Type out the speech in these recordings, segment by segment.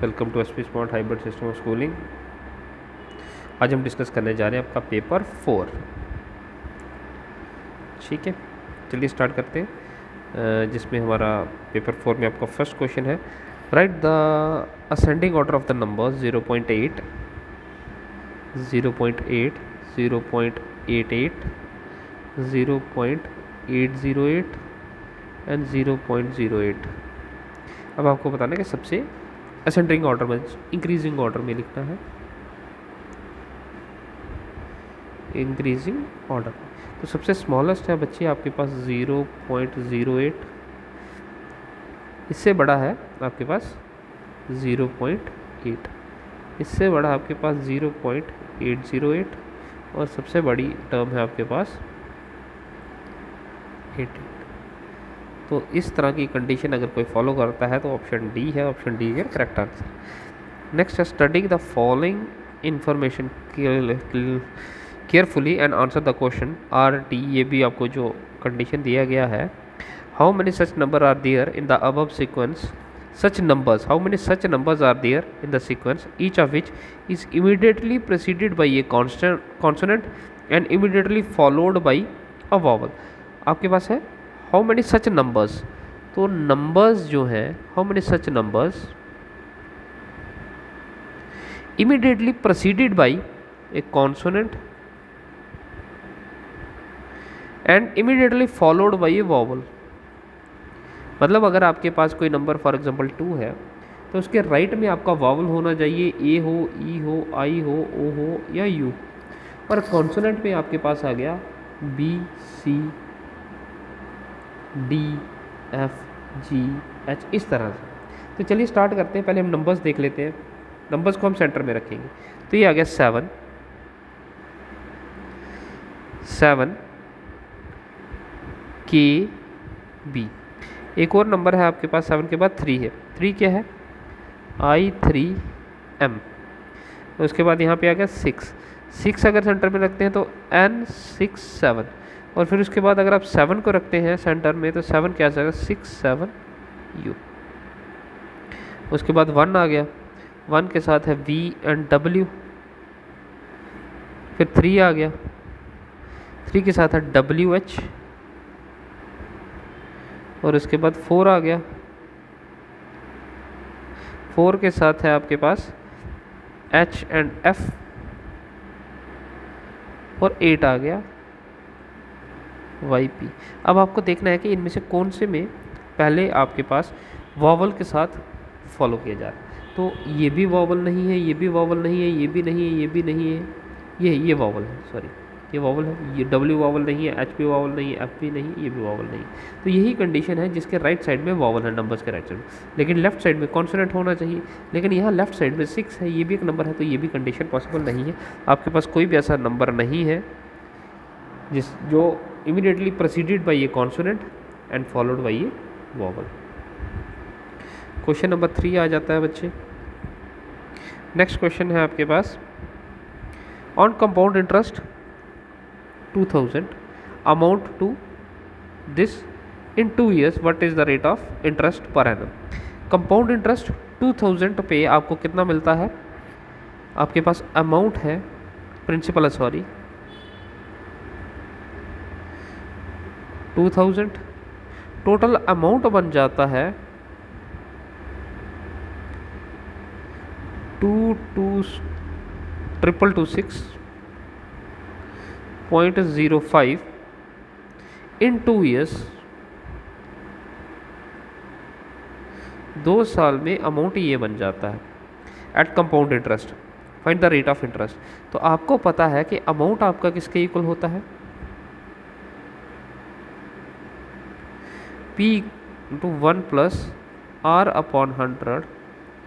Welcome to SP smart hybrid system of schooling. आज हम discuss करने जा रहे हैं आपका पेपर 4। ठीक है, चलिए स्टार्ट करते हैं। जिसमें हमारा पेपर 4 में आपका फर्स्ट क्वेश्चन है, right the ascending order of the numbers 0.8, 0.8, 0.88, 0.808 and 0.08। अब आपको बताना है कि सबसे असेंडिंग ऑर्डर में, इंक्रीजिंग ऑर्डर में लिखना है, इंक्रीजिंग ऑर्डर। तो सबसे स्मॉलेस्ट है बच्चे आपके पास 0.08, इससे बड़ा है आपके पास 0.8, इससे बड़ा आपके पास 0.808 और सबसे बड़ी टर्म है आपके पास 88। तो इस तरह की कंडीशन अगर कोई फॉलो करता है तो ऑप्शन डी है, ऑप्शन डी है करेक्ट आंसर। नेक्स्ट है, studying the following information carefully and answer the question. R T, ये भी आपको जो कंडीशन दिया गया है, how many such number are there in the above sequence, such numbers, how many such numbers are there in the sequence, each of which is immediately preceded by a consonant and immediately followed by a vowel। आपके पास है how many such numbers, तो numbers जो है how many such numbers immediately preceded by a consonant and immediately followed by a vowel। मतलब अगर आपके पास कोई number for example 2 है तो उसके राइट में आपका वावल होना चाहिए, ए हो, ई हो, आई हो, ओ हो या यू। पर कॉन्सोनेंट में आपके पास आ गया बी, सी, डी, एफ, जी, एच, इस तरह से। तो चलिए स्टार्ट करते हैं। पहले हम नंबर्स देख लेते हैं, नंबर्स को हम सेंटर में रखेंगे। तो ये आ गया 7, 7 के बी। एक और नंबर है आपके पास 7 के बाद 3 है, 3 क्या है, I3M। उसके बाद यहाँ पे आ गया 6, 6 अगर सेंटर में रखते हैं तो N67। और फिर उसके बाद अगर आप 7 को रखते हैं सेंटर में तो 7 क्या आ जाएगा, 67U। उसके बाद 1 आ गया, 1 के साथ है V एंड W। फिर 3 आ गया, 3 के साथ है WH। और उसके बाद 4 आ गया, 4 के साथ है आपके पास H एंड F। और 8 आ गया YP। अब आपको देखना है कि इनमें से कौन से में पहले आपके पास वॉवल के साथ फॉलो किया जा रहा है। तो ये भी वॉवल नहीं है, ये भी वॉवल नहीं है, ये भी नहीं है, ये भी नहीं है, ये वॉवल है, सॉरी ये वॉवल है, ये W वॉवल नहीं है, H भी वॉवल नहीं है, F भी नहीं, ये भी वॉवल नहीं। तो यही कंडीशन है जिसके राइट साइड में वॉवल है, नंबर्स के राइट साइड में, लेकिन लेफ्ट साइड में कॉन्सोनेंट होना चाहिए। लेकिन यहाँ लेफ्ट साइड में 6 है, ये भी एक नंबर है, तो ये भी कंडीशन पॉसिबल नहीं है। आपके पास कोई भी ऐसा नंबर नहीं है जो immediately proceeded by a consonant and followed by a vowel. Question number 3 आ जाता है बच्चे। नेक्स्ट क्वेश्चन है आपके पास, on compound interest 2000 amount to this in 2 years, what is the rate of interest per annum। Compound interest 2000 पे आपको कितना मिलता है, आपके पास अमाउंट है, प्रिंसिपल है सॉरी 2000, टोटल अमाउंट बन जाता है 22,6.05 इन 2 years। 2 साल में अमाउंट ये बन जाता है at compound interest. Find the rate of interest. तो आपको पता है कि अमाउंट आपका किसके इक्वल होता है, P into 1 plus R upon 100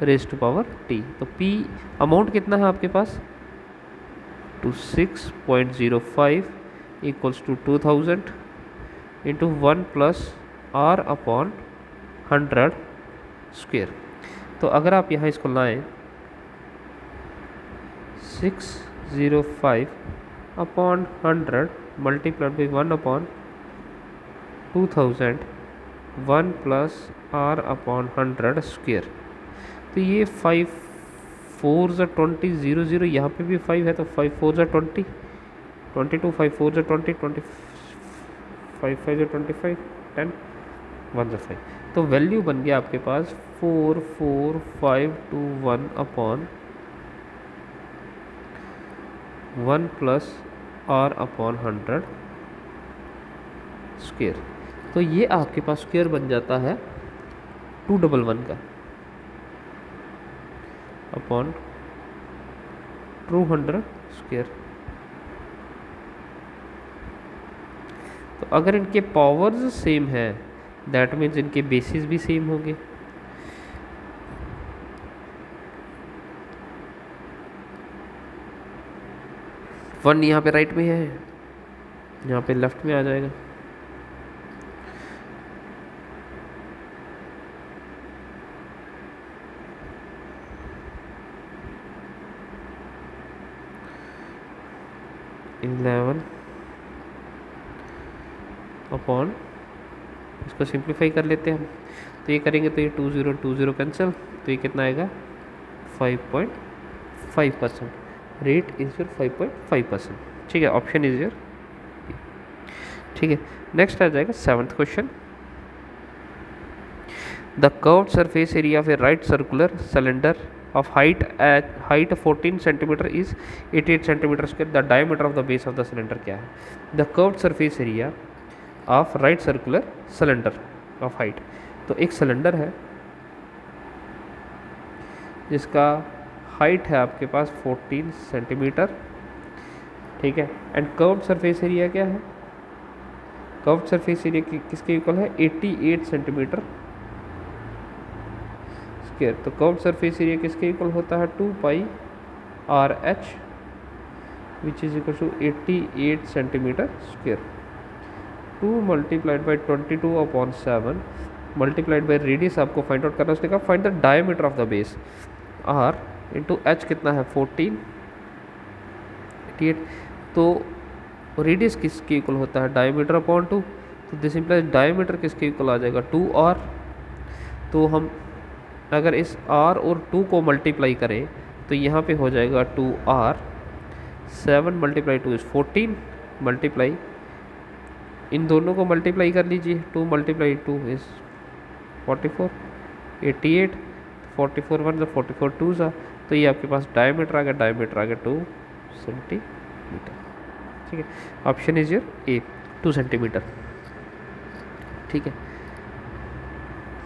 raise to power T। तो P अमाउंट कितना है आपके पास 26.05 equals to 2000 into 1 plus R upon 100 square. तो अगर आप यहाँ इसको लाएं 605 upon 100 multiplied by 1 upon 2000 1 plus R upon 100 square. तो ये 5 4 ज़ा 20 0 0, यहाँ पे भी 5 है तो 5 4 ज़ा 20 22, 5 4 ज़ा 20 20 5 5 ज़ा 25 10 1 ज़ा 5। तो वैल्यू बन गया आपके पास 4 4 5 2 1 upon 1 plus r upon 100 square. तो ये आपके पास स्क्वेयर बन जाता है 211 का अपॉन 200 स्क्वेयर। तो अगर इनके पावर्स सेम है दैट मीन्स इनके बेसिस भी सेम होंगे। वन यहाँ पे राइट में है, यहाँ पे लेफ्ट में आ जाएगा। इलेवन अपॉन, इसको सिंप्लीफाई कर लेते हैं हम, तो ये करेंगे तो ये 20 कैंसिल, तो ये कितना आएगा 5.5%। Rate is your 5.5%। ठीक है, ऑप्शन इज योर। ठीक है, नेक्स्ट आ जाएगा 7th question. The curved surface area of A right circular cylinder of height 14 centimeter is 88 centimeter square. The diameter of the base of the cylinder क्या है? The curved surface area of right circular cylinder of height। तो एक cylinder है जिसका height है आपके पास 14 centimetre, ठीक है, एंड कर्व्ड सरफेस एरिया क्या है? कर्व्ड सरफेस एरिया किसके इक्वल है? 88 सेंटीमीटर स्क्वायर। तो कर्व्ड सरफेस एरिया किसके इक्वल होता है? 2 pi R H which is equal to 88 centimetre square. 2 multiplied by 22 upon 7 multiplied by radius आपको फाइंड आउट करना है। उसने कहा find the diameter of the base. R into H कितना है? 14 88। तो रेडियस किसके इक्वल होता है? Diameter upon 2। तो दिस इंप्लाइज डायमीटर किसके इक्वल आ जाएगा? 2 आर। तो हम अगर इस r और 2 को मल्टीप्लाई करें तो यहाँ पे हो जाएगा 2r। 7 मल्टीप्लाई 2 इज़ 14 मल्टीप्लाई, इन दोनों को मल्टीप्लाई कर लीजिए, 2 मल्टीप्लाई 2 इज़ 44 88 44 1 44 2 सा, तो ये आपके पास डायमीटर आ गया, डायमीटर आ गया 2 सेंटीमीटर। ठीक है, option is your A 2 centimetre. ठीक है,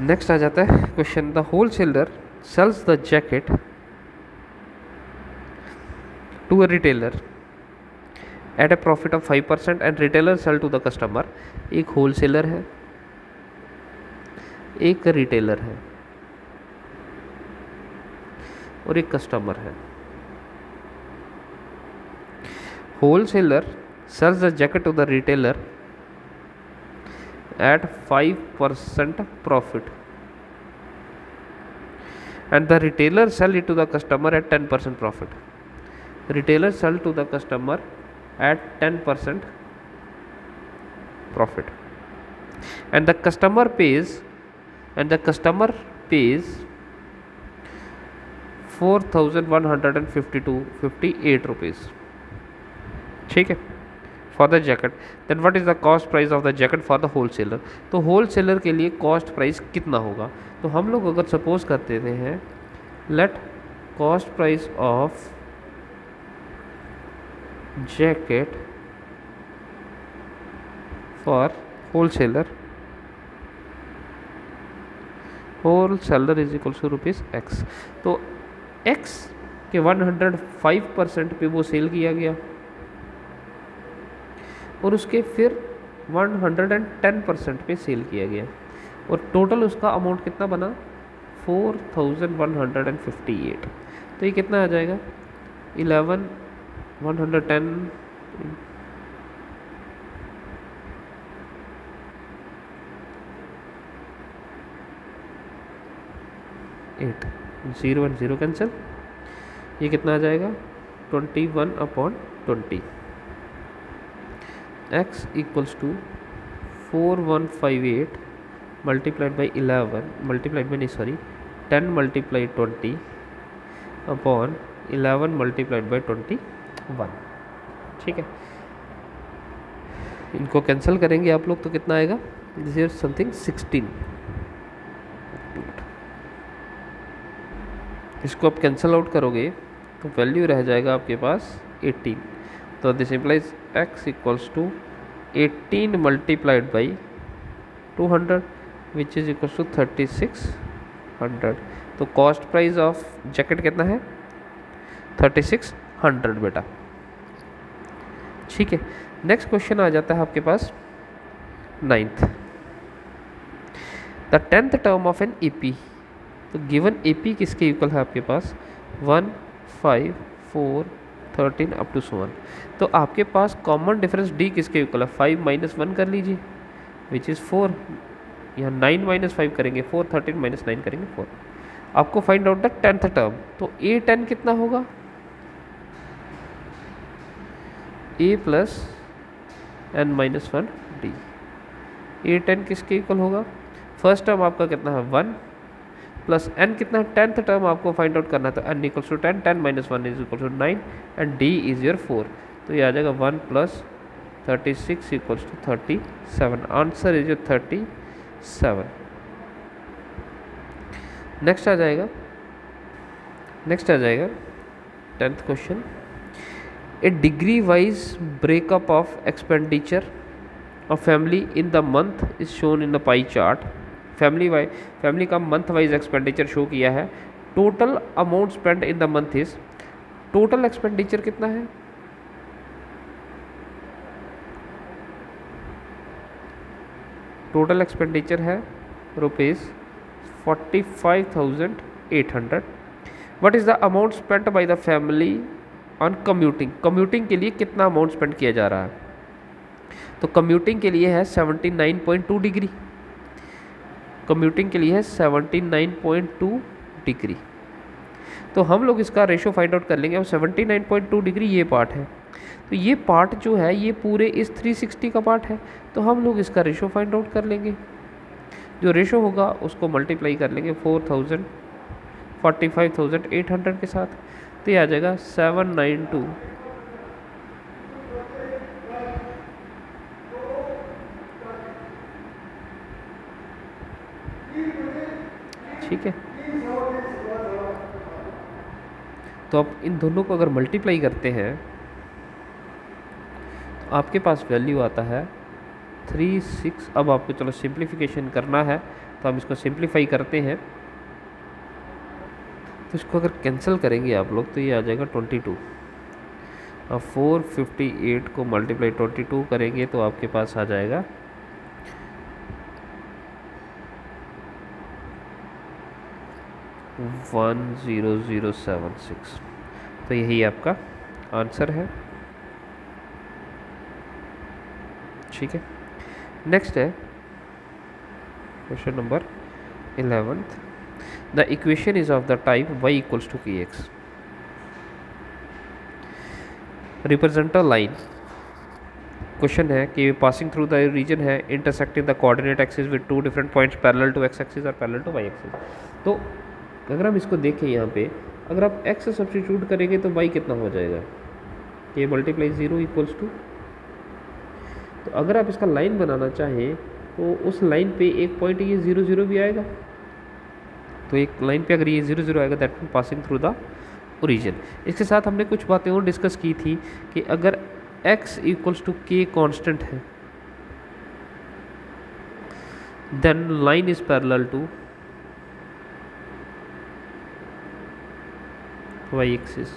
नेक्स्ट आ जाता है question. The whole seller sells the jacket to a retailer at a profit of 5% and retailer sell to the customer. एक होल सेलर है, एक रिटेलर है और एक कस्टमर है। Whole seller sells the jacket to the retailer at 5% profit and the retailer sell it to the customer at 10% profit. Retailer sell to the customer at 10% profit and the customer pays 4,158 rupees। ठीक है, for the jacket. Then what is the cost price of the jacket for the whole seller. तो whole seller के लिए cost price कितना होगा? तो हम लोग अगर सपोज कर देते हैं let cost price of jacket for whole seller is equal to rupees X. तो एक्स के 105% पे वो सेल किया गया और उसके फिर 110% पे सेल किया गया और टोटल उसका अमाउंट कितना बना? 4,158। तो ये कितना आ जाएगा? 11 110 8 0 1 0 कैंसिल, ये कितना आ जाएगा? 21/20। x equals to 4158 multiplied by 11 multiplied by 20 10 multiply 20 upon 11 multiplied by 21। ठीक है, इनको कैंसिल करेंगे आप लोग तो कितना आएगा, दिस इज समथिंग 16। इसको आप कैंसिल आउट करोगे तो वैल्यू रह जाएगा आपके पास 18। तो this implies x equals to 18 multiplied by 200 which is equals to 3600। तो कॉस्ट प्राइस ऑफ जैकेट कितना है, 3600 बेटा। ठीक है, नेक्स्ट क्वेश्चन आ जाता है आपके पास 9th। The 10th term of an AP. तो गिवन एपी किसके इक्वल है आपके पास, 1, 5, 4, 13 अप टू सो 1। तो आपके पास कॉमन डिफरेंस डी किसके इक्वल है, 5 - 1 कर लीजिए विच इज़ 4। यहाँ 9 - 5 करेंगे 4, 13 - 9 करेंगे 4। आपको find out the 10th term. तो ए 10 कितना होगा, ए प्लस n - 1 डी। ए 10 किसके इक्वल होगा, फर्स्ट टर्म आपका कितना है 1 प्लस n कितना है 10th टर्म आपको फाइंड आउट करना है। तो n equals to 10, 10 - 1 is equal to 9 and d is your 4। तो ये आ जाएगा 1 plus 36 equals to 37। Answer is your 37। Next आ जाएगा 10th question. A degree wise breakup of expenditure of family in the month is shown in the pie chart. Family का month wise expenditure show किया है। Total amount spend in the month is, total expenditure कितना है, total expenditure है ₹45,800। What is the amount spent by the family on commuting. Commuting के लिए कितना amount spend किया जा रहा है, तो कम्यूटिंग के लिए है 79.2 डिग्री। कम्यूटिंग के लिए है 79.2 डिग्री। तो हम लोग इसका रेशो फाइंड आउट कर लेंगे। अब 79.2 डिग्री ये पार्ट है, तो ये पार्ट जो है ये पूरे इस 360 का पार्ट है। तो हम लोग इसका रेशो फाइंड आउट कर लेंगे। जो रेशो होगा उसको मल्टीप्लाई कर लेंगे 45,800 के साथ। तो ये आ जाएगा 792। ठीक है, तो अब इन दोनों को अगर मल्टीप्लाई करते हैं तो आपके पास वैल्यू आता है 36। अब आपको चलो सिंप्लीफिकेशन करना है तो हम इसको सिंप्लीफाई करते हैं। तो इसको अगर कैंसिल करेंगे आप लोग तो ये आ जाएगा 22। अब 458 को मल्टीप्लाई 22 करेंगे तो आपके पास आ जाएगा 10076। तो यही आपका आंसर है। ठीक है, नेक्स्ट है question number 11th। The equation is of the type y equals to kx। Represent a line. Question है कि पासिंग थ्रू द रीजन है intersecting the coordinate axis with 2 different points parallel to x axis और parallel to y axis. तो अगर हम इसको देखें यहाँ पे, अगर आप x सब्स्टिट्यूट करेंगे तो y कितना हो जाएगा, k मल्टीप्लाई 0 इक्वल्स टू। तो अगर आप इसका लाइन बनाना चाहें तो उस लाइन पे एक पॉइंट ये 0 0 भी आएगा। तो एक लाइन पे अगर ये 0 0 आएगा that mean passing through the origin. इसके साथ हमने कुछ बातें और डिस्कस की थी कि अगर x equals to k constant है then line is parallel to y axis.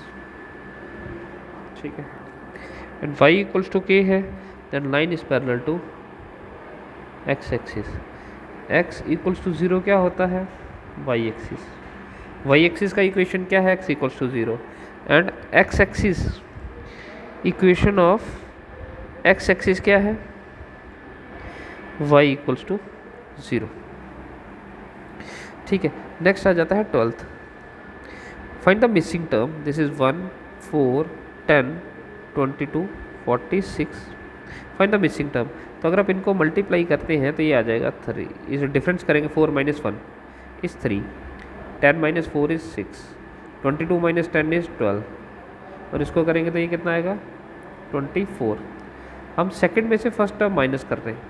ठीक है, and y equals to k है then line is parallel to x axis. x equals to 0 क्या होता है, y एक्सिस। y एक्सिस का equation क्या है, x equals to 0 and x axis equation of x axis क्या है, y इक्वल्स टू 0। ठीक है, नेक्स्ट आ जाता है 12th। Find the missing term. This is 1, 4, 10, 22, 46। Find the missing term. तो अगर आप इनको मल्टीप्लाई करते हैं तो ये आ जाएगा 3। इसे डिफरेंस करेंगे 4 - 1 is 3, 10 minus 4 is 6, 22 minus 10 is 12, और इसको करेंगे तो ये कितना आएगा 24। हम सेकंड में से फर्स्ट टर्म माइनस कर रहे हैं,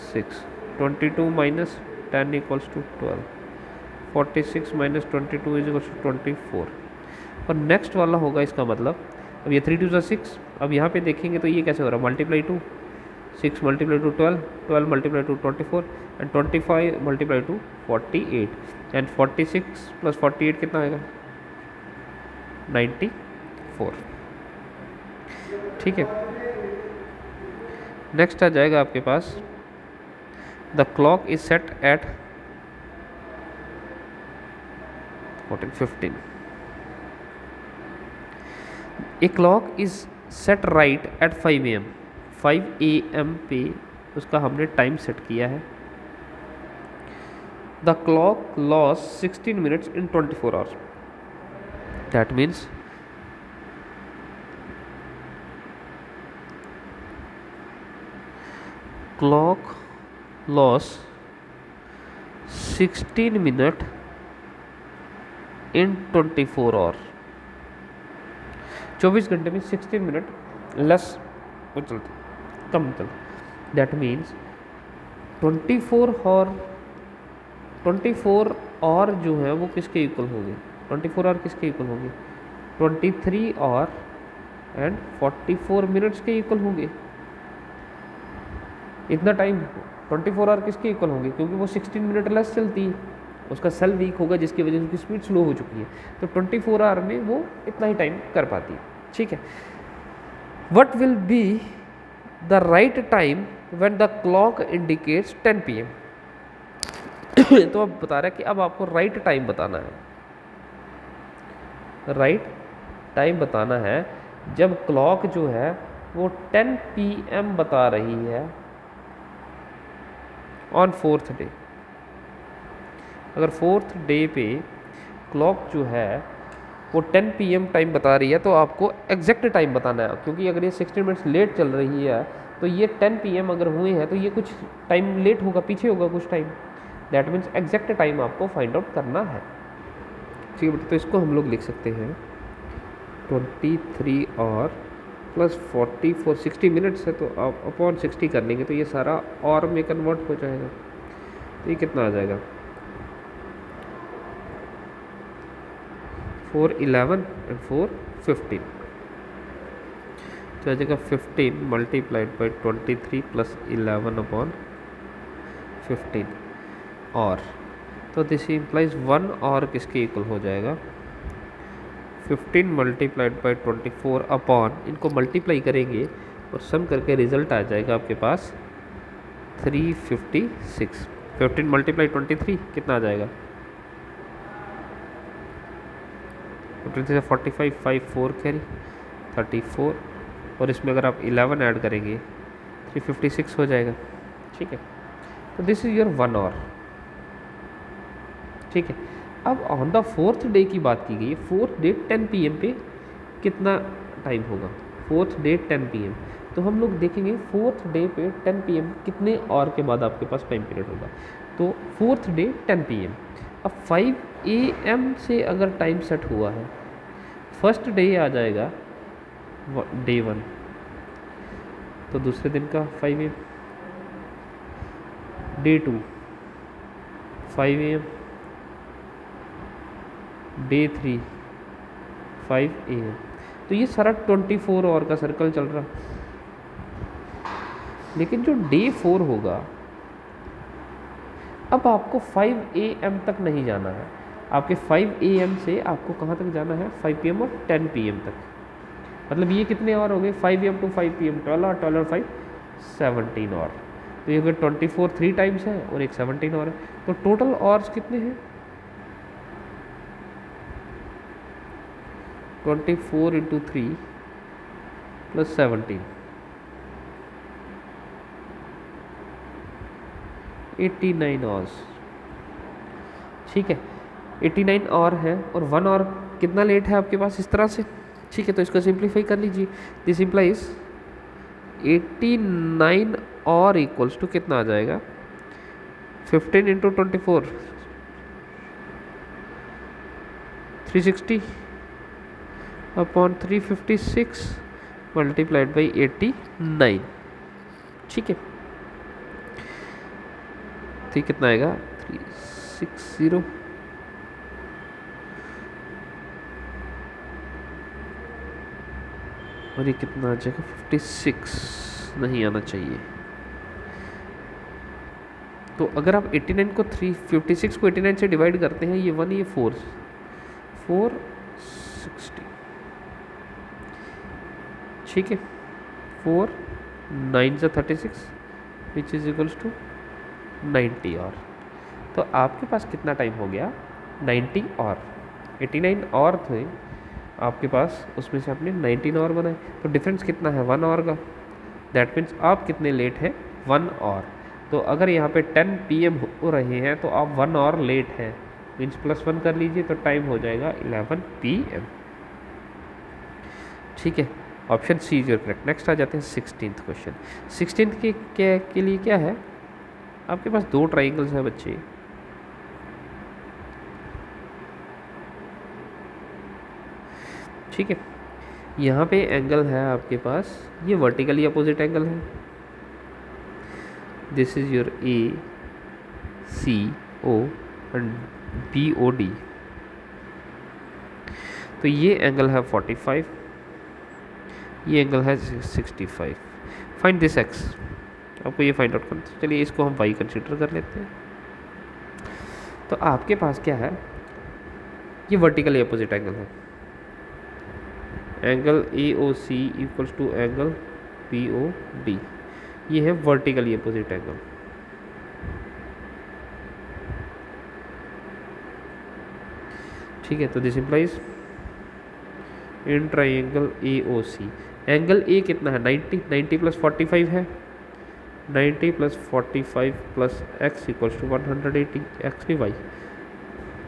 6, 22 minus 10 equals to 12, 46 minus 22 is equals to 24। और नेक्स्ट वाला होगा इसका मतलब, अब ये 3 2 ज़ा 6, अब यहाँ पे देखेंगे तो ये कैसे हो रहा है, multiply 2, 6 multiply two 12, 12 multiply two 24, and 25 multiply two 48, and 46 plus 48 कितना आएगा 94। ठीक है, नेक्स्ट आ जाएगा आपके पास, the clock is set at 15। A clock is set right at 5 AM, 5 AM पे उसका हमने टाइम सेट किया है। The clock loss 16 minutes in 24 hours, that means clock loss 16 minute in 24 hours, 24 घंटे में 16 मिनट लेस वो चलते, कम चलते, दैट मीन्स 24 और जो है वो किसके इक्वल होंगे, 24 और किसके इक्वल होंगे, 23 और एंड 44 मिनट्स के इक्वल होंगे। इतना टाइम 24 और किसके इक्वल होंगे, क्योंकि वो 16 मिनट लेस चलती है, उसका सेल वीक होगा जिसकी वजह से उसकी स्पीड स्लो हो चुकी है, तो 24 आवर में वो इतना ही टाइम कर पाती है। ठीक है, what will be the right time when the clock indicates 10 PM। तो अब बता रहा है कि अब आपको राइट टाइम बताना है, राइट टाइम बताना है जब क्लॉक जो है वो 10 PM बता रही है ऑन 4th डे। अगर 4th डे पे क्लॉक जो है वो 10 PM टाइम बता रही है तो आपको एग्जैक्ट टाइम बताना है, क्योंकि अगर ये 16 मिनट्स लेट चल रही है तो ये 10 PM अगर हुए हैं तो ये कुछ टाइम लेट होगा, पीछे होगा कुछ time, that means exact time आपको फाइंड आउट करना है। ठीक है, तो इसको हम लोग लिख सकते हैं 23 और प्लस 44, 60 मिनट्स है तो आप अपॉन 60 कर लेंगे तो ये सारा और में कन्वर्ट हो जाएगा, तो ये कितना आ जाएगा 4 11 एंड 4 15, तो आ जाएगा 15 मल्टीप्लाइड बाई 23 प्लस 11 अपॉन 15, और तो दिस इम्प्लाइज 1 और किसके इक्वल हो जाएगा 15 मल्टीप्लाइड बाई 24 अपॉन, इनको मल्टीप्लाई करेंगे और सम करके रिजल्ट आ जाएगा आपके पास 356। 15 मल्टीप्लाई 23 कितना आ जाएगा 23 से 45, 5 4 कैरी 34, और इसमें अगर आप 11 ऐड करेंगे 356 हो जाएगा। ठीक है, तो दिस इज योर 1 आवर। ठीक है, अब ऑन द 4th डे की बात की गई है, 4th डे 10 PM पे कितना टाइम होगा, 4th डे 10 PM, तो हम लोग देखेंगे 4th डे पे 10 PM कितने और के बाद आपके पास टाइम पीरियड होगा, तो 4th डे 10 PM। अब 5 AM से अगर टाइम सेट हुआ है, फर्स्ट डे आ जाएगा डे 1, तो दूसरे दिन का 5 AM, day 2 5 AM, day 3 5 AM, तो ये सारा 24 आवर का सर्कल चल रहा। लेकिन जो डे 4 होगा, अब आपको 5 AM तक नहीं जाना है, आपके 5 AM से आपको कहाँ तक जाना है 5 PM और 10 PM तक, मतलब ये कितने आवर हो गए 5 AM टू 5 PM 12 और 12 और 5 17 आवर, तो ये अगर 24 3 टाइम्स है और एक 17 आवर है, तो टोटल आवर्स कितने हैं 24 इंटू 3 प्लस 17, 89 आवर्स। ठीक है, 89 आवर है और 1 आवर कितना लेट है आपके पास इस तरह से। ठीक है, तो इसको सिंप्लीफाई कर लीजिए, दिस इम्प्लाइज 89 और इक्वल्स टू कितना आ जाएगा 15 इंटू 24 360 अपॉन 356 मल्टीप्लाइड बाई 89, ठीक है। तो कितना आएगा 360 और ये कितना आ जाएगा 56 नहीं आना चाहिए। तो अगर आप 89 को 356 को 89 से डिवाइड करते हैं, ये 1 ये 460, ठीक है। 4 9 से 36 विच इज इक्वल्स टू 90 और। तो आपके पास कितना टाइम हो गया 90 और 89 और थे आपके पास, उसमें से आपने 19 और बनाए, तो डिफरेंस कितना है 1 और का। दैट मीन्स आप कितने लेट हैं 1 और। तो अगर यहाँ पे 10 PM हो रहे हैं तो आप 1 और लेट हैं, मीन्स +1 कर लीजिए तो टाइम हो जाएगा 11 PM, ठीक है। Option C is your correct. Next आ जाते हैं 16th क्वेश्चन। 16th के लिए क्या है, आपके पास 2 ट्राइंगल्स हैं बच्चे, ठीक है। यहाँ पे एंगल है आपके पास, ये वर्टिकली अपोजिट एंगल है, this is your ACO and BOD। तो ये एंगल है 45, ये एंगल है 65। फाइंड दिस x, आपको ये फाइंड आउट करना है। चलिए इसको हम y कंसिडर कर लेते हैं। तो आपके पास क्या है, ये वर्टिकली अपोजिट एंगल है, angle AOC equals to angle BOD, ये है वर्टिकली अपोजिट एंगल। ठीक है, तो this implies in triangle AOC angle A कितना है 90 प्लस 45 है, 90 plus 45 plus x equals to 180, x नहीं y,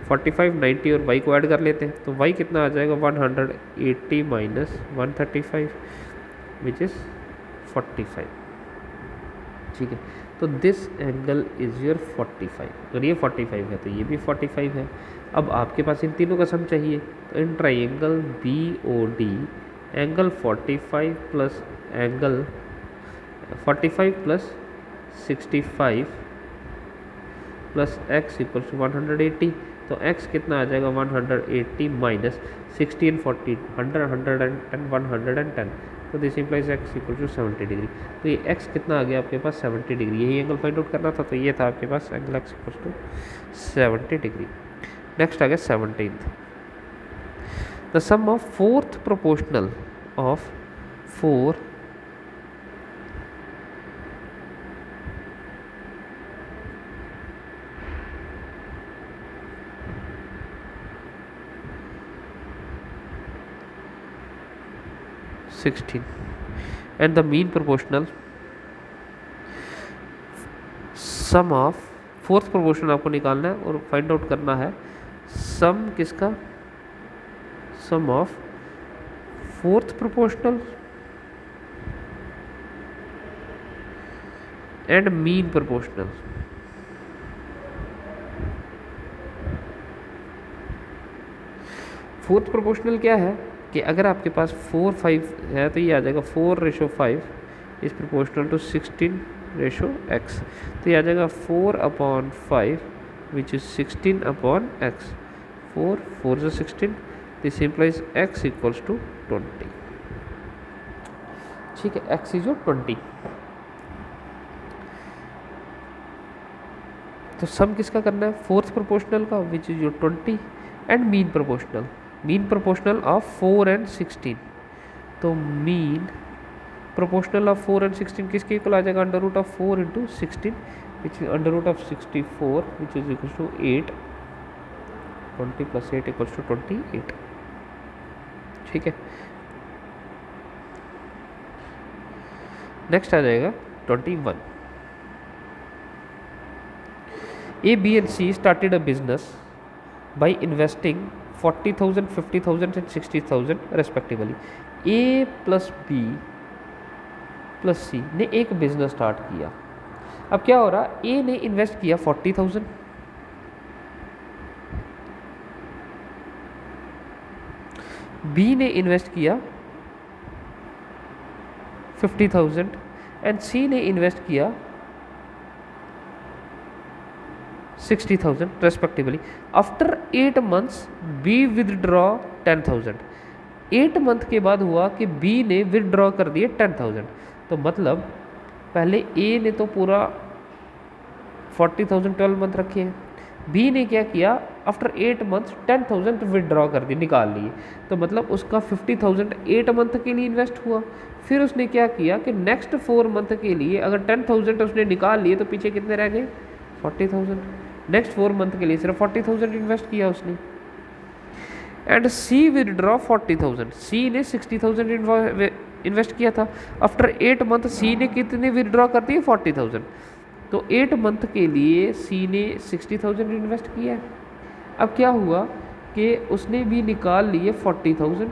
45 90 और y को ऐड कर लेते हैं तो y कितना आ जाएगा 180 माइनस 135 विच इज़ 45, ठीक है। तो दिस एंगल इज़ योर 45, अगर ये 45 है तो ये भी 45 है। अब आपके पास इन तीनों का सम चाहिए, तो in triangle BOD angle 45 plus angle 45 plus 65 plus x equal to 180, तो x कितना आ जाएगा 180 माइनस 60 एंड 40 100 110 110, तो this implies x equal to 70 degree. तो ये x कितना आ गया आपके पास 70 डिग्री, यही एंगल फाइंड आउट करना था, तो ये था आपके पास angle x equal to 70 degree. Next आ गया 17th, the sum of fourth proportional of 4 16 and the mean proportional sum of fourth proportional आपको निकालना है और फाइंड आउट करना है सम किसका, sum of fourth proportional and mean proportional. Fourth proportional क्या है कि अगर आपके पास 4/5 है तो ये आ जाएगा 4:5 इज प्रोपोर्शनल टू 16:x, तो ये आ जाएगा 4/5 which is 16/x, 4 is 16, this implies x equals to 20, ठीक है। x इज 20, तो सम किसका करना है फोर्थ प्रोपोर्शनल का which is 20 and mean proportional, mean proportional of 4 and 16, तो मीन प्रोपोर्शनल ऑफ 4 एंड 16 किसके इक्वल आ जाएगा under root of 4 into 16 which is under root of 64 which is equal to 8, 20 plus 8 equals to 28, ठीक है। Next आ जाएगा 21, A, B and C started a business by investing 40,000, 50,000 and 60,000 respectively. A plus B plus C ने एक business start किया। अब क्या हो रहा, A ने इन्वेस्ट किया 40,000, बी ने इन्वेस्ट किया 50,000 एंड सी ने इन्वेस्ट किया 60,000 respectively. After 8 months B withdraw 10,000। 8 month के बाद हुआ कि बी ने विदड्रॉ कर दिए 10,000। तो मतलब पहले ए ने तो पूरा 40,000 12 मंथ रखे हैं, बी ने क्या किया आफ्टर 8 मंथ 10,000 विदड्रॉ कर दी, निकाल लिए। तो मतलब उसका 50,000 8 मंथ के लिए इन्वेस्ट हुआ। फिर उसने क्या किया कि नेक्स्ट 4 मंथ के लिए अगर 10,000 उसने निकाल लिए तो पीछे कितने रह गए 40,000। नेक्स्ट 4 मंथ के लिए सिर्फ 40,000 इन्वेस्ट किया उसने। एंड सी विदड्रॉ 40,000, सी ने 60,000 इन्वेस्ट किया था। आफ्टर 8 मंथ सी ने कितने विदड्रॉ कर दिए 40,000। तो 8 मंथ के लिए सी ने 60,000 इन्वेस्ट किया है। अब क्या हुआ कि उसने भी निकाल लिए 40,000,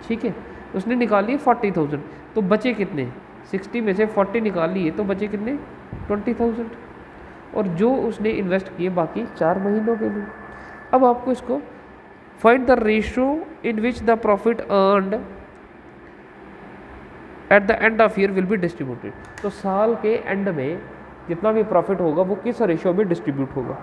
ठीक है, उसने निकाल लिए 40,000। तो बचे कितने 60 में से 40 निकाल लिए तो बचे कितने 20,000, और जो उसने इन्वेस्ट किए बाकी 4 महीनों के लिए। अब आपको इसको find the ratio in which the profit earned at the end of year will be distributed. तो साल के एंड में जितना भी प्रॉफिट होगा वो किस रेशियो में डिस्ट्रीब्यूट होगा।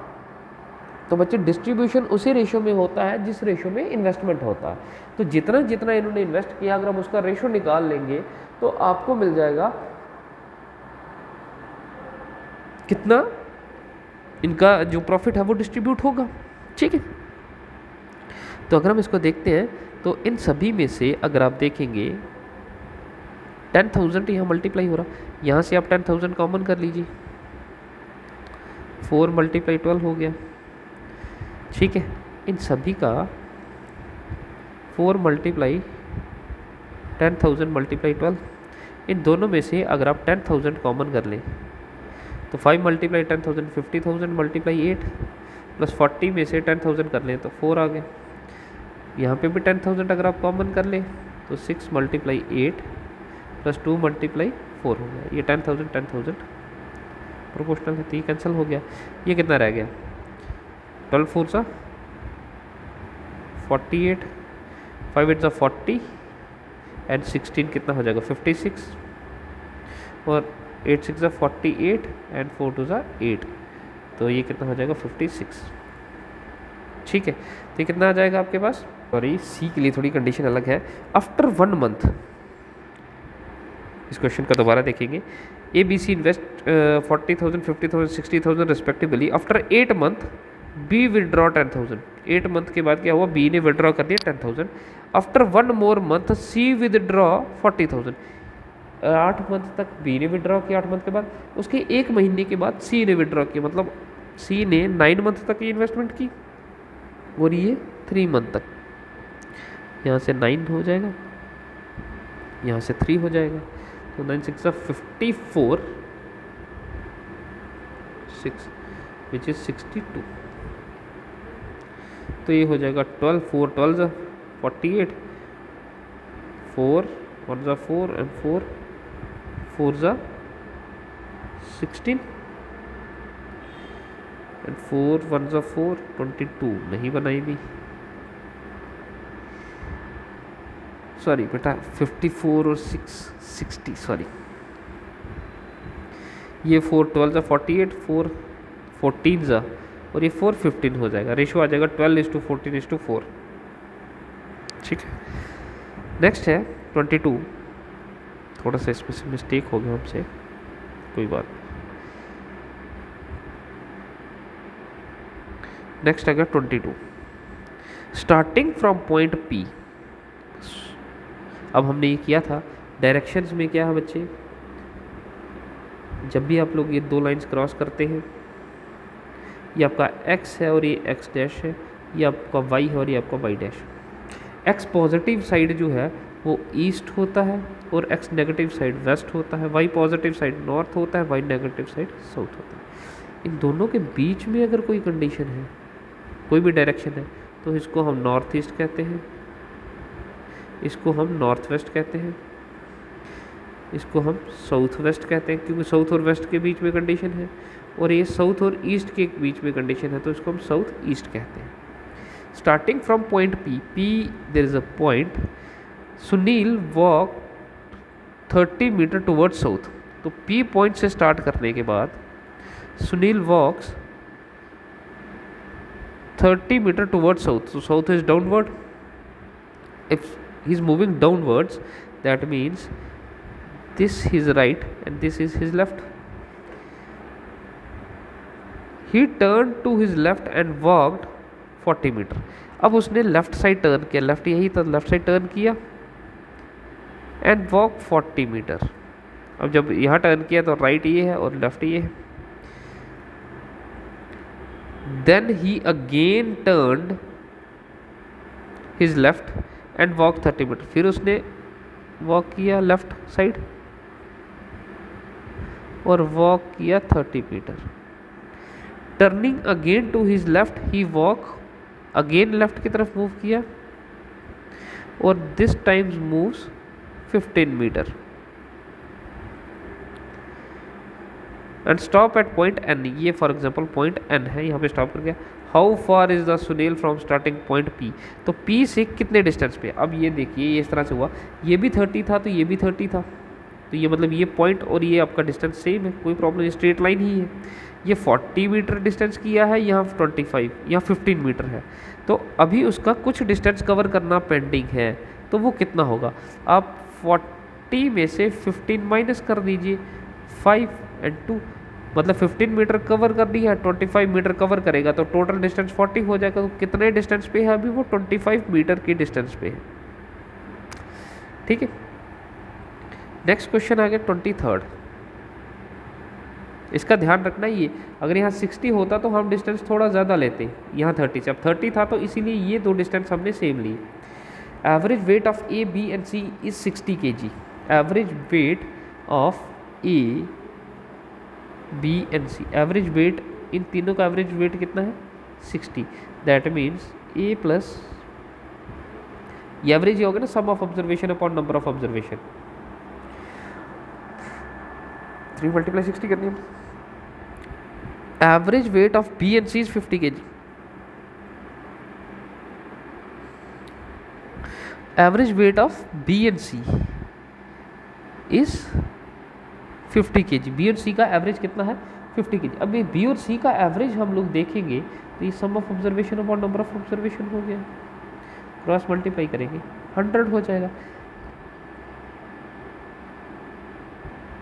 तो बच्चे डिस्ट्रीब्यूशन उसी रेशियो में होता है जिस रेशियो में इन्वेस्टमेंट होता है। तो जितना जितना इन्होंने इन्वेस्ट किया अगर हम उसका रेशियो निकाल लेंगे तो आपको मिल जाएगा कितना इनका जो प्रॉफिट है वो डिस्ट्रीब्यूट होगा, ठीक है। तो अगर हम इसको देखते हैं तो इन सभी में से अगर आप देखेंगे 10,000 यहाँ मल्टीप्लाई हो रहा, यहाँ से आप 10,000 कॉमन कर लीजिए, 4 × 12 हो गया, ठीक है। इन सभी का 4 × 10,000 × 12, इन दोनों में से अगर आप 10,000 कॉमन कर लें तो 5 × 10,000 50,000 × 8 प्लस 40 में से 10,000 कर लें तो 4 आ गए। यहाँ पे भी 10,000 अगर आप कॉमन कर लें तो 6 × 8 प्लस 2 × 4 हो गया। ये 10,000 10,000 प्रोपोर्शनल है तो ये कैंसिल हो गया। ये कितना रह गया 12 4 सा 48, 5 8 सा 40 एंड 16 कितना हो जाएगा 56, और 8 6 सा 48 एंड 4 2 सा 8, तो ये कितना हो जाएगा 56, ठीक है। तो ये कितना आ जाएगा आपके पास। सॉरी सी के लिए थोड़ी कंडीशन अलग है। आफ्टर 1 मंथ, इस क्वेश्चन का दोबारा देखेंगे, A B C invest 40,000 50,000 60,000 respectively. After 8 month B withdraw 10,000। 8 month के बाद क्या हुआ बी ने विदड्रॉ कर दिया 10,000। आफ्टर 1 मोर मंथ सी विदड्रॉ 40,000। 8 मंथ तक बी ने विदड्रॉ किया, 8 मंथ के बाद उसके 1 महीने के बाद सी ने विदड्रॉ किया, मतलब सी ने 9 मंथ तक ये इन्वेस्टमेंट की और ये 3 मंथ तक। यहाँ से 9 हो जाएगा, यहाँ से 3 हो जाएगा, तो 9 6 54 6 विच इज 62। तो ये हो जाएगा 12 4 12 48, 4 1 4 एंड 4 4 16 एंड 4 1 4 22 नहीं बनाई भी, सॉरी बेटा 54 और 6 60, सॉरी ये 4 12 48 4 14 और ये 4 15 हो जाएगा। रेशियो आ जाएगा 12:14:4, ठीक है। नेक्स्ट है 22, थोड़ा सा इसमें से मिस्टेक हो गया हमसे, कोई बात। नेक्स्ट आ गया 22, स्टार्टिंग फ्रॉम पॉइंट पी। अब हमने ये किया था डायरेक्शंस में, क्या है बच्चे, जब भी आप लोग ये 2 लाइंस क्रॉस करते हैं, ये आपका x है और ये x डैश है, ये आपका y है और ये आपका y dash. x positive side जो है वो ईस्ट होता है और x नेगेटिव साइड वेस्ट होता है, y पॉजिटिव साइड नॉर्थ होता है, y नेगेटिव साइड साउथ होता है। इन दोनों के बीच में अगर कोई कंडीशन है, कोई भी डायरेक्शन है, तो इसको हम नॉर्थ ईस्ट कहते हैं, इसको हम नॉर्थ वेस्ट कहते हैं, इसको हम साउथ वेस्ट कहते हैं, क्योंकि साउथ और वेस्ट के बीच में कंडीशन है, और ये साउथ और ईस्ट के बीच में कंडीशन है तो इसको हम साउथ ईस्ट कहते हैं। Starting from point P there is a point, Sunil walk 30 metre towards south. तो P पॉइंट से स्टार्ट करने के बाद Sunil walks 30 metre towards south, so south is downward. If he's moving downwards, that means this is right and this is his left. He turned to his left and walked 40 metre. अब उसने left side turn किया, left यही था, left side turn किया and walk 40 metre. अब जब यहाँ turn किया तो राइट ये है और लेफ्ट ये है। Then he again turned his left and walk 30 metre. फिर उसने वॉक किया लेफ्ट साइड और वॉक किया 30 metre. Turning again to his left he walk again left की तरफ मूव किया और this times moves 15 metre and stop at point N. ये फॉर एग्जाम्पल पॉइंट एन है, यहाँ पे स्टॉप कर गया। How far is the Sunil from starting point P, तो P से कितने डिस्टेंस पे। अब ये देखिए ये इस तरह से हुआ, ये भी 30 था तो ये भी 30 था, तो ये मतलब ये पॉइंट और ये आपका डिस्टेंस सेम है, कोई प्रॉब्लम, स्ट्रेट लाइन ही है। ये 40 मीटर डिस्टेंस किया है, यहाँ 25, यहाँ 15 मीटर है, तो अभी उसका कुछ डिस्टेंस कवर करना पेंडिंग है। तो वो कितना होगा, आप 40 में से 15 माइनस कर दीजिए, 5 and 2 मतलब 15 मीटर कवर कर दिया है, 25 मीटर कवर करेगा तो टोटल डिस्टेंस 40 हो जाएगा। तो कितने डिस्टेंस पे है अभी वो, 25 मीटर की डिस्टेंस पे है। ठीक है, नेक्स्ट क्वेश्चन आ गया 23rd। इसका ध्यान रखना ये, अगर यहाँ 60 होता तो हम डिस्टेंस थोड़ा ज़्यादा लेते, यहाँ 30 से, अब 30 था तो इसीलिए ये दो डिस्टेंस हमने सेम लिए। Average weight of A, B and C is 60 kg। Average weight of A, B and C, average weight इन तीनों का एवरेज वेट कितना है 60। दैट मीन्स A प्लस, ये एवरेज ये होगा ना, sum of observation upon number of observation, 3 × 60 करनी है। Average weight of B and C is 50 kg। Average weight of B and C is 50 kg। B और सी का एवरेज कितना है 50 kg। अब ये बी और सी का एवरेज हम लोग देखेंगे तो ये sum of observation upon number of observation हो गया, क्रॉस मल्टीप्लाई करेंगे 100 हो जाएगा।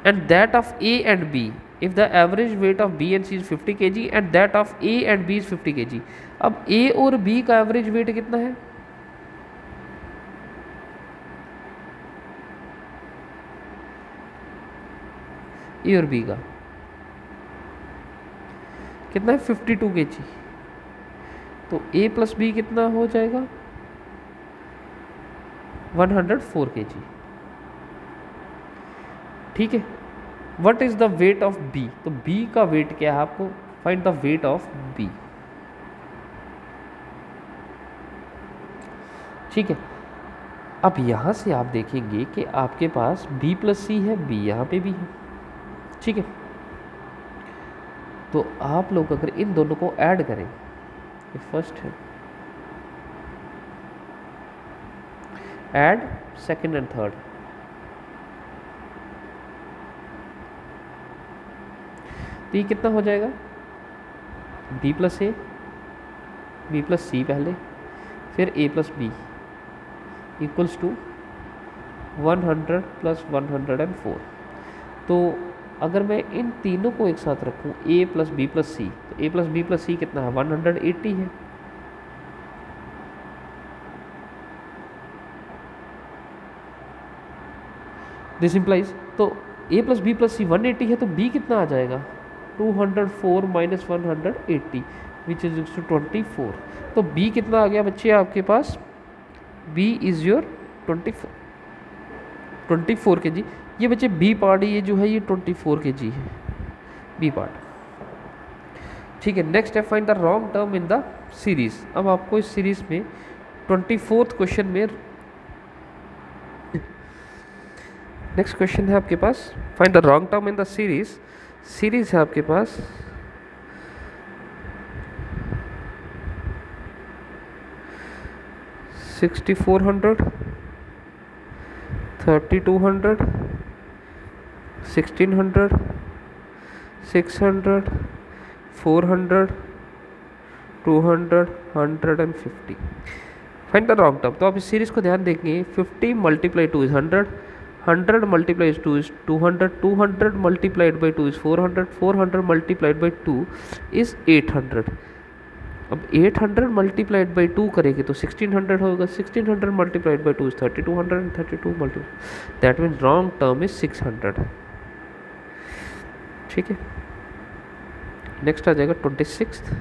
And that of A and B, if the average weight of B and C is 50 kg and that of A and B is 50 kg। अब ए और B का average weight कितना है, ए और बी का कितना है 52 kg, तो ए प्लस बी कितना हो जाएगा 104 kg। ठीक है, what is the weight of B, तो बी का वेट क्या है, आपको find the weight of B. ठीक है, अब यहां से आप देखेंगे कि आपके पास बी प्लस सी है, बी यहाँ पे भी है। ठीक है, तो आप लोग अगर इन दोनों को ऐड करें, ये फर्स्ट है, ऐड सेकंड एंड थर्ड, तो ये कितना हो जाएगा, B plus A, B plus C पहले, फिर A plus B equals to 100 plus 104। तो अगर मैं इन तीनों को एक साथ रखूं, a प्लस बी प्लस सी, तो a प्लस बी प्लस सी कितना है 180 है। दिस इम्प्लाइज, तो a प्लस बी प्लस सी 180 है, तो b कितना आ जाएगा 204 माइनस 180 विच इज टू 24। तो b कितना आ गया बच्चे आपके पास, b इज योर 24 kg। ये बच्चे बी पार्ट ये जो है ये 24 kg है, बी पार्ट। ठीक है, नेक्स्ट है find the wrong term in the series. अब आपको इस सीरीज में 24th क्वेश्चन में, नेक्स्ट क्वेश्चन है आपके पास find the wrong term in the series. Series है आपके पास 6400, 3200, 1600, 600, 400, 200, 150. Find the long term. तो आप इस सीरीज को ध्यान देंगे, 50 multiply 2 is 100, 100 multiply 2 is 200, 200 multiplied by 2 is 400, 400 multiplied by 2 is 800। अब 800 मल्टीप्लाइड बाई 2 करेंगे तो 1600 होगा, 1600 multiplied by 2 is 3200, 32 multiply, that means long term is 600। ठीक है, नेक्स्ट आ जाएगा 26th।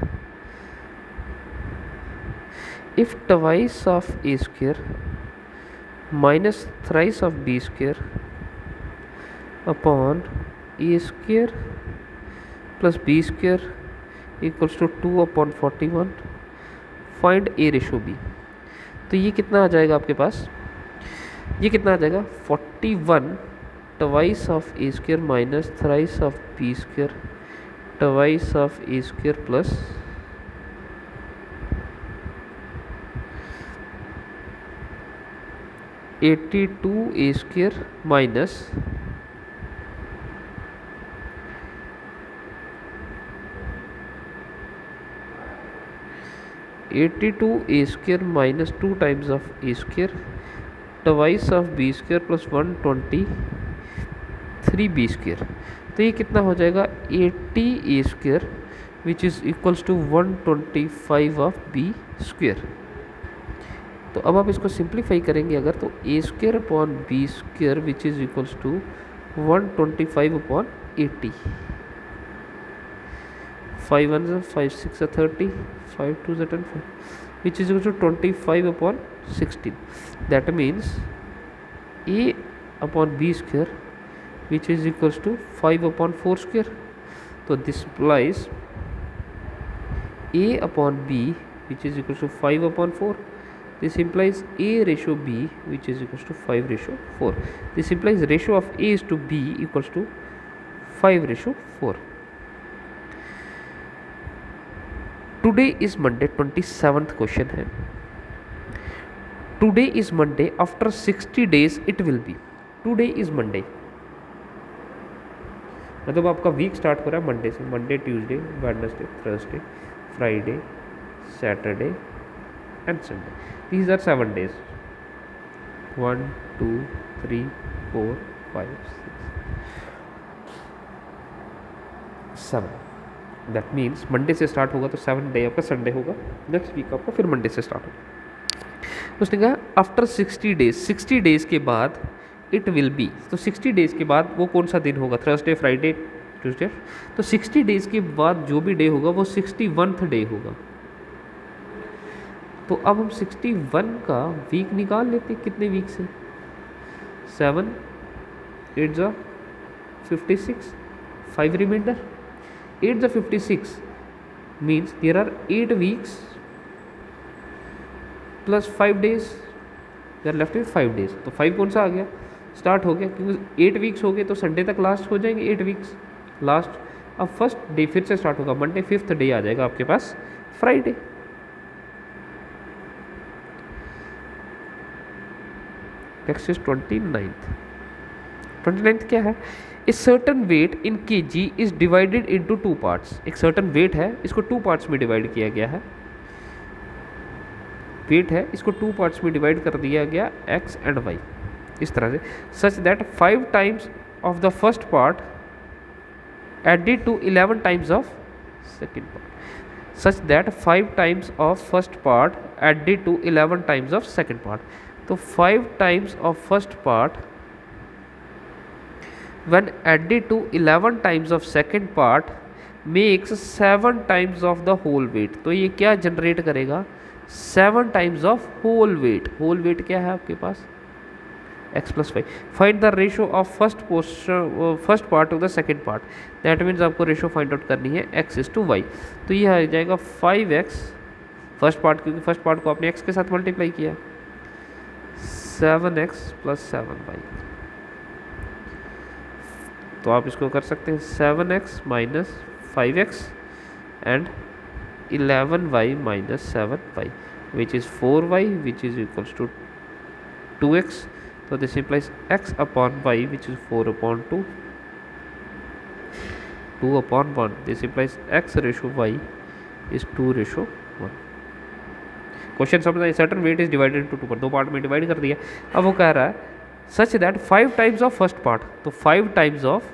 If twice of A square minus thrice of B square upon A square plus B square equals to 2/41, find A ratio B. तो ये कितना आ जाएगा आपके पास, ये कितना आ जाएगा 41 twice of A square minus thrice of B square twice of A square plus 82 A square minus 82 A square minus 2 times of A square twice of B square plus 123 B square. तो ये कितना हो जाएगा 80 A square which is equals to 125 of B square. तो अब आप इसको simplify करेंगे अगर, तो A square upon B square which is equals to 125 upon 80, 5 1 5 6 30, 5 2 10 which is equal to 25 upon 16. That means a upon b square which is equals to 5 upon 4 square. So this implies a upon b which is equals to 5 upon 4. This implies a ratio b which is equals to 5 ratio 4. This implies ratio of a is to b equals to 5 ratio 4. Today is Monday, 27th question है। Today is Monday after 60 days it will be. Today is Monday मतलब आपका week start हो रहा है Monday से, Monday Tuesday Wednesday Thursday Friday Saturday and Sunday, these are 7 days, 1 2 3 4 5 6 7। That means Monday से start होगा तो 7 डे आपका संडे होगा, नेक्स्ट वीक आपका फिर मंडे से स्टार्ट होगा। उसने कहा आफ्टर 60 days, 60 days के बाद इट विल बी। तो 60 days के बाद वो कौन सा दिन होगा, थर्सडे फ्राइडे ट्यूसडे। तो 60 days के बाद जो भी डे होगा वो 61th डे होगा। तो अब हम 61 का वीक निकाल लेते हैं, कितने वीक से, 7 8 जा 56, 5 reminder, 8 the 56 means there are 8 weeks plus 5 days, they are left with 5 days। तो 5 कौन सा आ गया, स्टार्ट हो गया, क्योंकि 8 वीक्स हो गए तो संडे तक लास्ट हो जाएंगे 8 वीक्स लास्ट। अब फर्स्ट डे फिर से स्टार्ट होगा मंडे, 5th डे आ जाएगा आपके पास फ्राइडे। नेक्स्ट इज 29th क्या है, A certain weight in kg is divided into 2 parts। एक सर्टन वेट है, इसको 2 parts में डिवाइड किया गया है, वेट है इसको 2 parts में डिवाइड कर दिया गया x एंड y इस तरह से, such that 5 times of the first part added to 11 times of second part, such that 5 times of first part added to 11 times of second part. तो 5 times of first part when added to 11 times of second part makes 7 times of the whole weight। तो ये क्या generate करेगा, 7 times of whole weight। whole weight क्या है आपके पास, x plus 5। Find the ratio of first part two the second part, that means आपको ratio find out करनी है x is to y। तो ये आ जाएगा 5x फर्स्ट पार्ट, क्योंकि फर्स्ट पार्ट को आपने x के साथ मल्टीप्लाई किया, 7x plus 7y। तो आप इसको कर सकते हैं 7x minus 5x and 11y minus 7y। Which is 4y which is equals to 2x. So this implies x upon y which is 4 upon 2, 2 upon 1. This implies x ratio y is 2 ratio 1. क्वेश्चन समझ आए. Certain weight is divided into 2 part, 2 part में divide कर दिया. अब वो कह रहा है such that 5 times of first part, तो 5 times of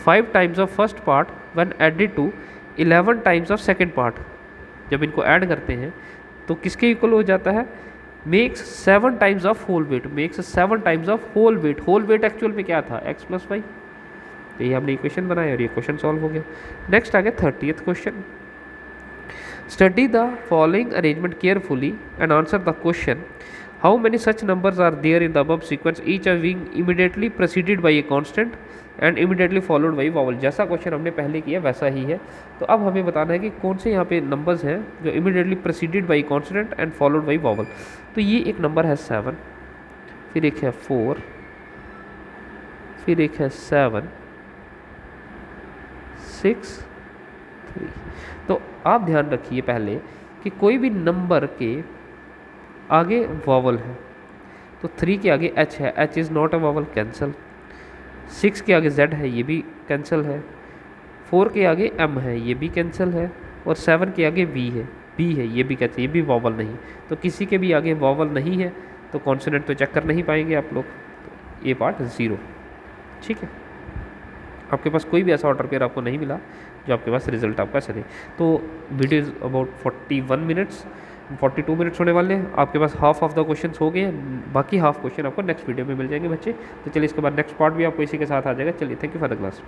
5 times of first part when added to 11 times of second part. जब इनको ऐड करते हैं तो किसके इक्वल हो जाता है? Makes 7 times of whole weight, makes 7 times of whole weight. Whole weight actual में क्या था? x plus Y. तो ये हमने इक्वेशन बनाया और ये क्वेश्चन सॉल्व हो गया. नेक्स्ट आ गया 30th question. Study the following arrangement carefully and answer the question. How many such numbers are there in the above sequence each are being immediately preceded by a consonant and immediately followed by vowel. जैसा question हमने पहले किया वैसा ही है. तो अब हमें बताना है कि कौन से यहाँ पे नंबर्स हैं जो immediately preceded by constant and followed by vowel. तो ये एक नंबर है 7, फिर एक है 4, फिर एक है 7, 6, 3. तो आप ध्यान रखिए पहले कि कोई भी नंबर के आगे वॉवल है. तो 3 के आगे h है, h is not a vowel, cancel. 6 के आगे z है, ये भी कैंसिल है. 4 के आगे m है, ये भी कैंसिल है. और 7 के आगे v है, ये भी कैंसिल, ये भी वॉवल नहीं. तो किसी के भी आगे वॉवल नहीं है तो कॉन्सोनेंट तो चेक कर नहीं पाएंगे आप लोग. तो ये पार्ट 0. ठीक है, आपके पास कोई भी ऐसा ऑर्डर पेयर आपको नहीं मिला जो आपके पास रिजल्ट आपका ऐसे दे. तो video is about 41 minutes, 42 minutes होने वाले हैं. आपके पास हाफ ऑफ द क्वेश्चन हो गए हैं, बाकी हाफ क्वेश्चन आपको नेक्स्ट वीडियो में मिल जाएंगे बच्चे. तो चलिए इसके बाद नेक्स्ट पार्ट भी आपको इसी के साथ आ जाएगा. चलिए, thank you for the class.